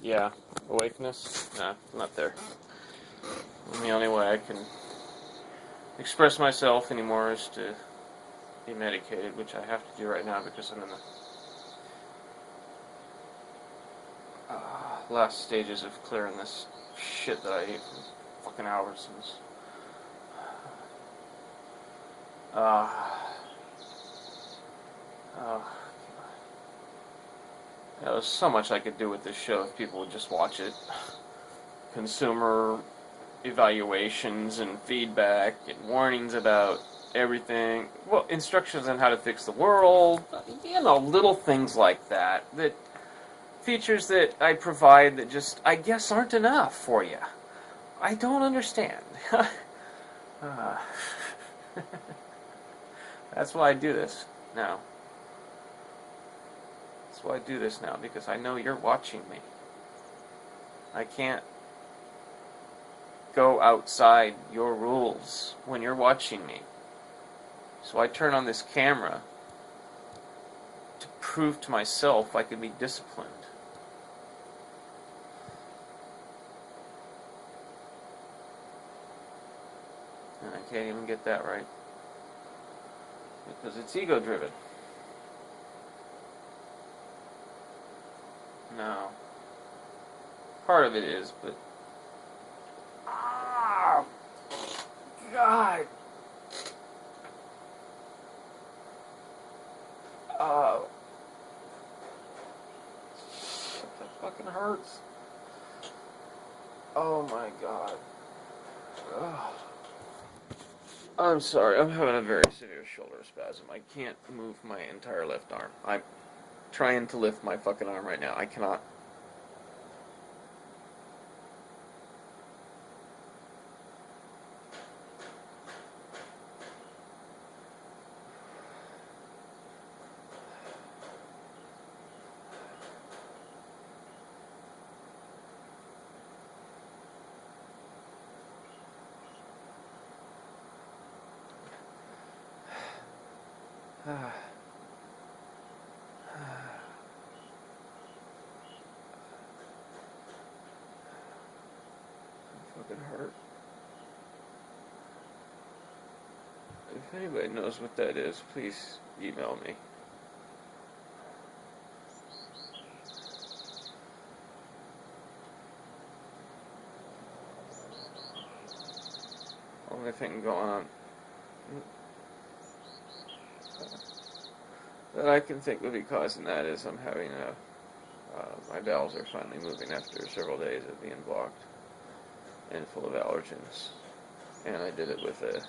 Yeah, awakeness? Nah, not there. And the only way I can express myself anymore is to be medicated, which I have to do right now because I'm in the last stages of clearing this shit that I ate for fucking hours. Uh, uh, there's so much I could do with this show if people would just watch it. Consumer evaluations and feedback and warnings about everything. Well, instructions on how to fix the world. Little things like that. That features that I provide that just, I guess, aren't enough for you. I don't understand. That's why I do this now. That's why I do this now, because I know you're watching me. I can't go outside your rules when you're watching me. So I turn on this camera to prove to myself I can be disciplined. And I can't even get that right. Because it's ego-driven. No. Part of it is, but... Ah! God! That fucking hurts. Oh my god. Ugh. I'm sorry, I'm having a very severe shoulder spasm. I can't move my entire left arm. I'm trying to lift my fucking arm right now. I cannot. Fucking hurt. If anybody knows what that is, please email me. Only thing going on that I can think would be causing that is I'm having my bowels are finally moving after several days of being blocked and full of allergens. And I did it with a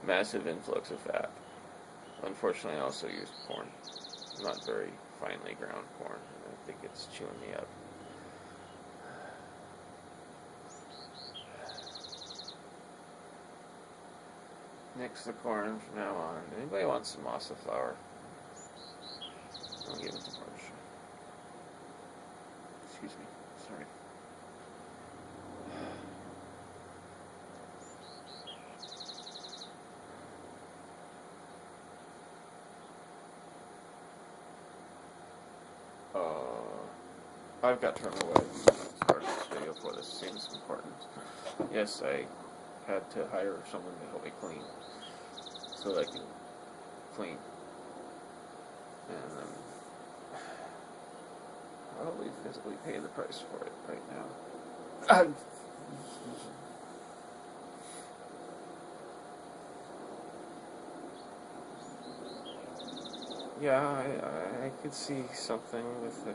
massive influx of fat. Unfortunately, I also used corn. Not very finely ground corn. And I think it's chewing me up. Mix the corn from now on. Anybody want some masa flour? I'll give it to Marsh. Excuse me. Sorry. I've got to remember what I started this video for. This seems important. Yes, I had to hire someone to help me clean, so that I can clean. And I'm probably physically paying the price for it right now. Yeah, I could see something with a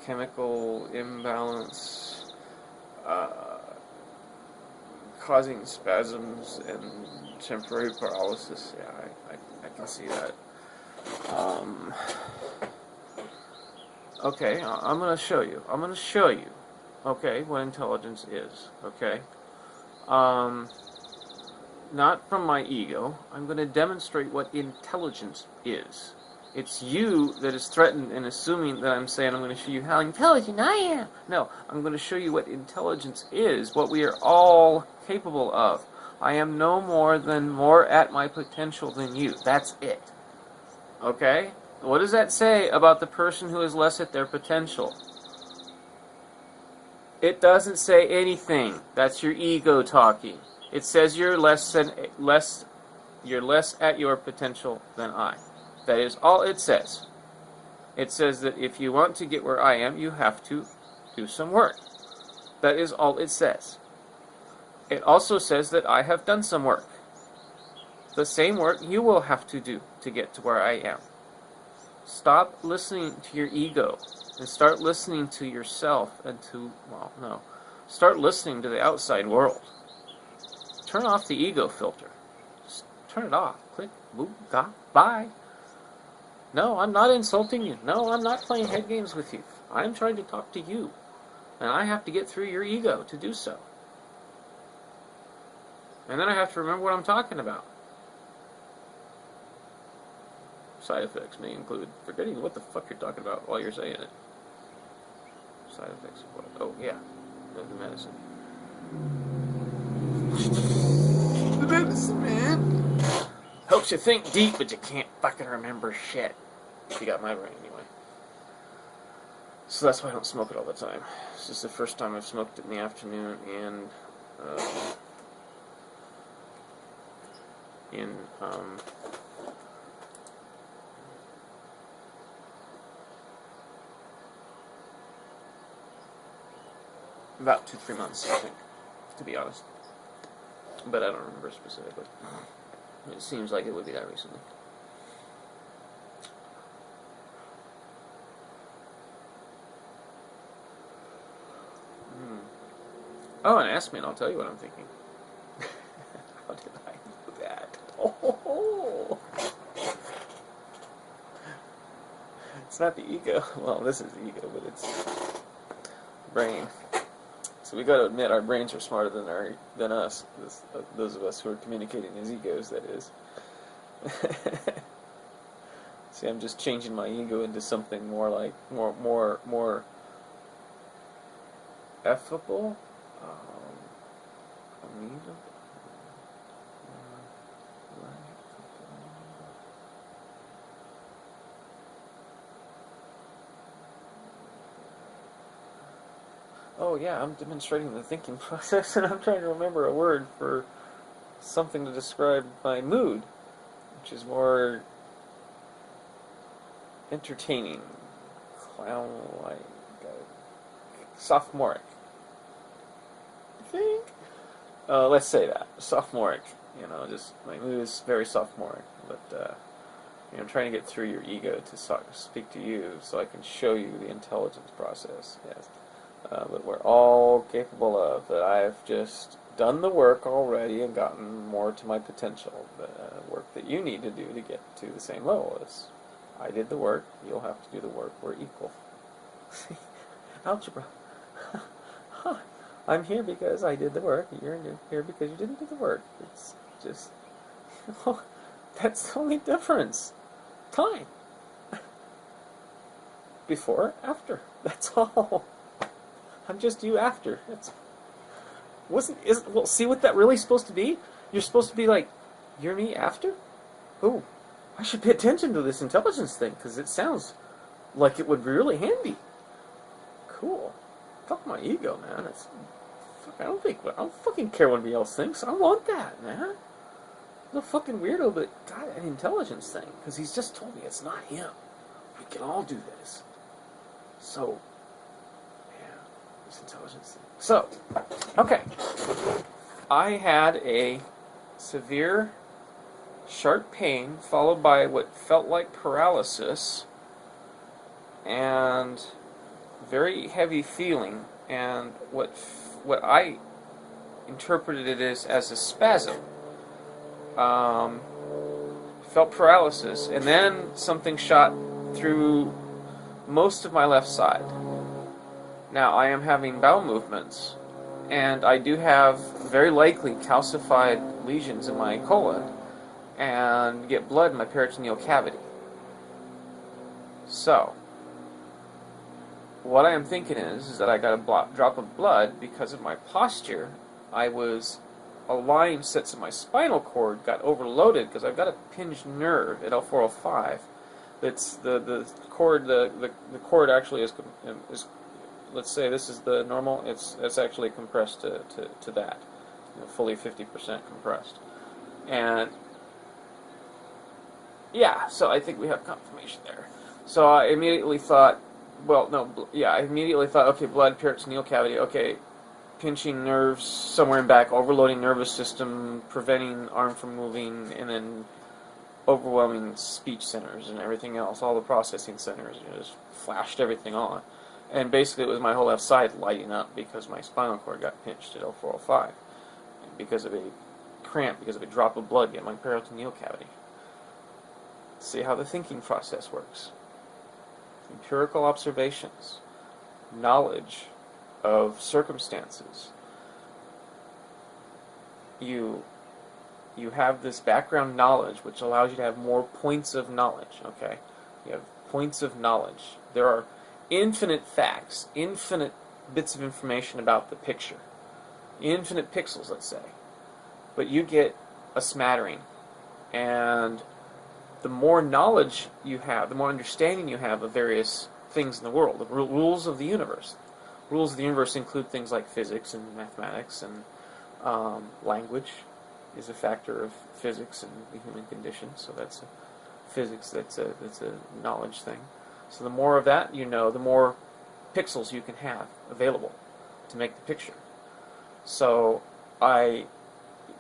chemical imbalance causing spasms and temporary paralysis. Yeah, I can see that. Okay, I'm going to show you. I'm going to show you, okay, what intelligence is, okay? Not from my ego. I'm going to demonstrate what intelligence is. It's you that is threatened and assuming that I'm saying I'm going to show you how intelligent I am. No, I'm going to show you what intelligence is, what we are all capable of. I am no more at my potential than you. That's it. Okay? What does that say about the person who is less at their potential? It doesn't say anything. That's your ego talking. It says you're less at your potential than I. That is all it says. It says that if you want to get where I am, you have to do some work. That is all it says. It also says that I have done some work. The same work you will have to do to get to where I am. Stop listening to your ego and start listening to yourself and to, well, no. Start listening to the outside world. Turn off the ego filter. Just turn it off. Click, boop, bye. No, I'm not insulting you. No, I'm not playing head games with you. I'm trying to talk to you. And I have to get through your ego to do so. And then I have to remember what I'm talking about. Side effects may include forgetting what the fuck you're talking about while you're saying it. Side effects of what? Oh, yeah. The medicine. The medicine, man. Helps you think deep, but you can't fucking remember shit. You got my brain anyway. So that's why I don't smoke it all the time. This is the first time I've smoked it in the afternoon and about 2-3 months, I think, to be honest. But I don't remember specifically. It seems like it would be that recently. Oh, and ask me and I'll tell you what I'm thinking. How did I do that? Oh! It's not the ego. Well, this is the ego, but it's brain. So we got to admit our brains are smarter than us. Those of us who are communicating as egos, that is. See, I'm just changing my ego into something more like more effable. Oh yeah, I'm demonstrating the thinking process, and I'm trying to remember a word for something to describe my mood, which is more entertaining, clown-like, sophomoric. I think. Let's say that sophomoric. You know, just my mood is very sophomoric, but I'm trying to get through your ego to speak to you, so I can show you the intelligence process. Yes. But we're all capable of. That I've just done the work already and gotten more to my potential. The work that you need to do to get to the same level is, I did the work, you'll have to do the work, we're equal. See? Algebra. I'm here because I did the work, you're here because you didn't do the work. It's just, that's the only difference. Time. Before, after. That's all. I'm just you after. Well, see what that really supposed to be? You're supposed to be like, you're me after? Oh, I should pay attention to this intelligence thing, because it sounds like it would be really handy. Cool. Fuck my ego, man. I don't fucking care what anybody else thinks. I want that, man. I'm a fucking weirdo, but God, an intelligence thing, because he's just told me it's not him. We can all do this. So, intelligence thing. So, okay. I had a severe, sharp pain followed by what felt like paralysis and very heavy feeling, and what I interpreted it as a spasm. Felt paralysis, and then something shot through most of my left side. Now, I am having bowel movements, and I do have very likely calcified lesions in my colon, and get blood in my peritoneal cavity. So, what I am thinking is that I got a drop of blood because of my posture. I was aligned sets of my spinal cord got overloaded because I've got a pinched nerve at L405 It's the cord. The cord actually is, let's say this is the normal. It's actually compressed to that, fully 50% compressed, and yeah. So I think we have confirmation there. So I immediately thought, well, no, yeah, I immediately thought, okay, blood, peritoneal cavity, okay, pinching nerves somewhere in back, overloading nervous system, preventing arm from moving, and then overwhelming speech centers and everything else, all the processing centers, just flashed everything on. And basically it was my whole left side lighting up because my spinal cord got pinched at 0405 because of a cramp, because of a drop of blood in my peritoneal cavity. See how the thinking process works. Empirical observations, knowledge of circumstances. You have this background knowledge which allows you to have more points of knowledge, okay? You have points of knowledge. There are infinite facts, infinite bits of information about the picture. Infinite pixels, let's say. But you get a smattering. And the more knowledge you have, the more understanding you have of various things in the world, the rules of the universe. Rules of the universe include things like physics and mathematics, and language is a factor of physics and the human condition. So that's physics. That's a knowledge thing. So the more of that you know, the more pixels you can have available to make the picture. So I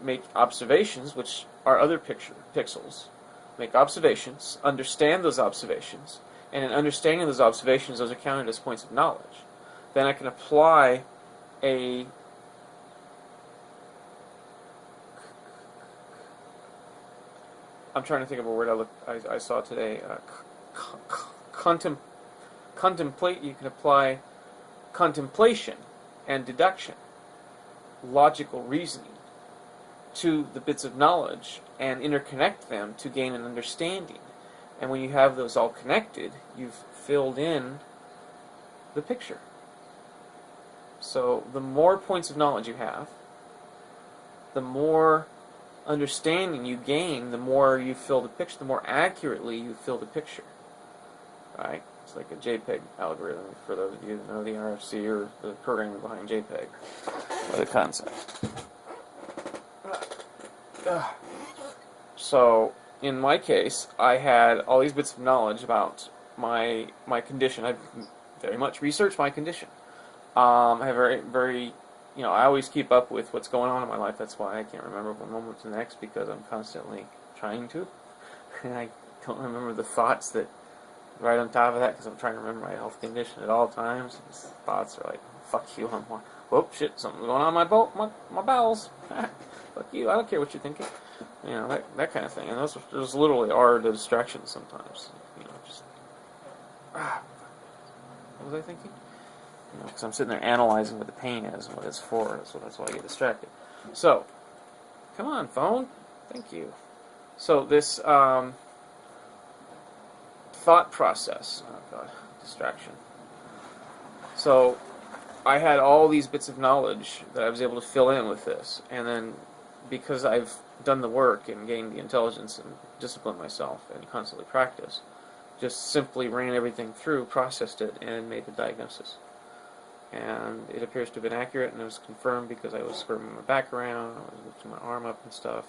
make observations, which are other pixels. Make observations, understand those observations, and in understanding those observations, those are counted as points of knowledge. Then I can apply a I'm trying to think of a word I saw today. Contemplate. You can apply contemplation and deduction, logical reasoning, to the bits of knowledge and interconnect them to gain an understanding. And when you have those all connected, you've filled in the picture. So the more points of knowledge you have, the more understanding you gain, the more you fill the picture, the more accurately you fill the picture. Right? It's like a JPEG algorithm for those of you that know the RFC or the programming behind JPEG, or the concept. So, in my case, I had all these bits of knowledge about my condition. I very much researched my condition. I have very, I always keep up with what's going on in my life. That's why I can't remember one moment to the next, because I'm constantly trying to. And I don't remember the thoughts that right on top of that, because I'm trying to remember my health condition at all times. These thoughts are like, fuck you, I'm like, whoop, shit, something's going on in my bowels. Fuck you, I don't care what you're thinking. That kind of thing. And those literally are the distractions sometimes. What was I thinking? Because I'm sitting there analyzing what the pain is and what it's for. That's why I get distracted. So, come on, phone. Thank you. So this thought process. Oh God, distraction. So I had all these bits of knowledge that I was able to fill in with this, and then because I've done the work and gained the intelligence and disciplined myself and constantly practiced, just simply ran everything through, processed it, and made the diagnosis. And it appears to have been accurate, and it was confirmed because I was squirming my back around, I was lifting my arm up and stuff,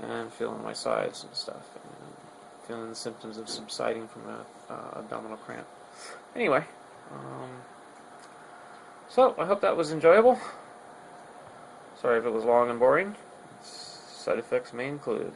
and feeling my sides and stuff, and feeling the symptoms of subsiding from a abdominal cramp. Anyway, so I hope that was enjoyable. Sorry if it was long and boring. Side effects may include